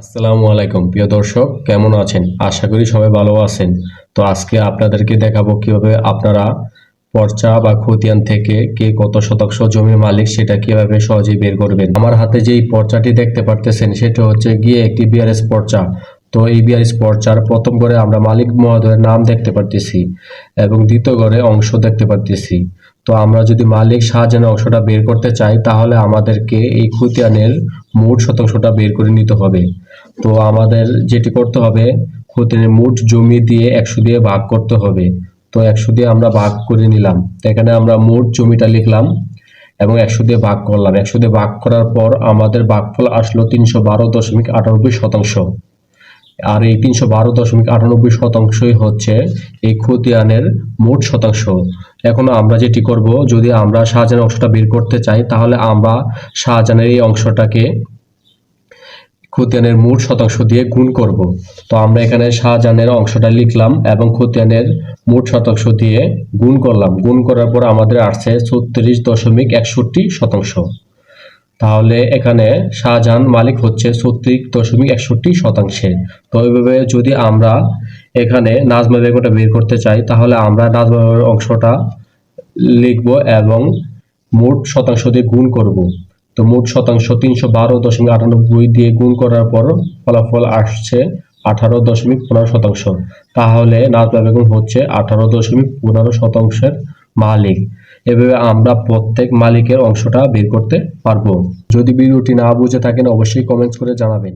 আসসালামু আলাইকুম প্রিয় দর্শক, কেমন আছেন? আশা করি সবাই ভালো আছেন। তো আজকে আপনাদেরকে দেখাবো কিভাবে আপনারা পর্চা বা খতিয়ান থেকে কে কত শতাংশ জমির মালিক সেটা কিভাবে সহজেই বের করবেন। আমার হাতে যেই পর্চাটি দেখতে পারতেছেন সেটা হচ্ছে গিয়ে একটি বিআরএস পর্চা। তো এই বিআরএস পর্চার প্রথম ঘরে আমরা মালিক মহোদয়ের নাম দেখতে পারতেছি এবং দ্বিতীয় ঘরে অংশ দেখতে পারতেছি। তো আমরা যদি মালিক শাহজাহানের অংশটা বের করতে চাই তাহলে আমাদেরকে এই খতিয়ানের মোট শতাংশটা বের করে নিতে হবে। তো আমাদের যেটি করতে হবে, খতিয়ানের মোট জমি দিয়ে 100 দিয়ে ভাগ করতে হবে। তো 100 দিয়ে আমরা ভাগ করে নিলাম। তো এখানে আমরা মোট জমিটা লিখলাম এবং 100 দিয়ে ভাগ করলাম। 100 দিয়ে ভাগ করার পর আমাদের ভাগফল আসলো 312.98%। আর এই 312.98%ই হচ্ছে এই খতিয়ানের মোট শতাংশ। এখন আমরা যেটি করব, যদি আমরা শাহজাহানের অংশটা বের করতে চাই তাহলে আমরা শাহজাহানের এই অংশটাকে খতিয়ানের মোট শতাংশ দিয়ে গুণ করব। তো আমরা এখানে শাহজাহানের অংশটা লিখলাম এবং খতিয়ানের মোট শতাংশ দিয়ে গুণ করলাম। গুণ করার পর আমাদের আসছে 36.61%। তাহলে এখানে শাহজাহান মালিক হচ্ছে 36.61%। তো এইভাবে যদি আমরা এখানে নাজমা বেগমটা বের করতে চাই তাহলে আমরা নাজমা বেগমের অংশটা লিখব এবং মোট শতাংশ দিয়ে গুণ করব। তো মোট শতাংশ 312.98 দিয়ে গুণ করার পর ফলাফল আসছে 18.15%। তাহলে নাজমা বেগম হচ্ছে 18.15%-এর মালিক। এভাবে আমরা প্রত্যেক মালিকের অংশটা বের করতে পারবো। যদি ভিডিওটি না বুঝে থাকেন অবশ্যই কমেন্টস করে জানাবেন।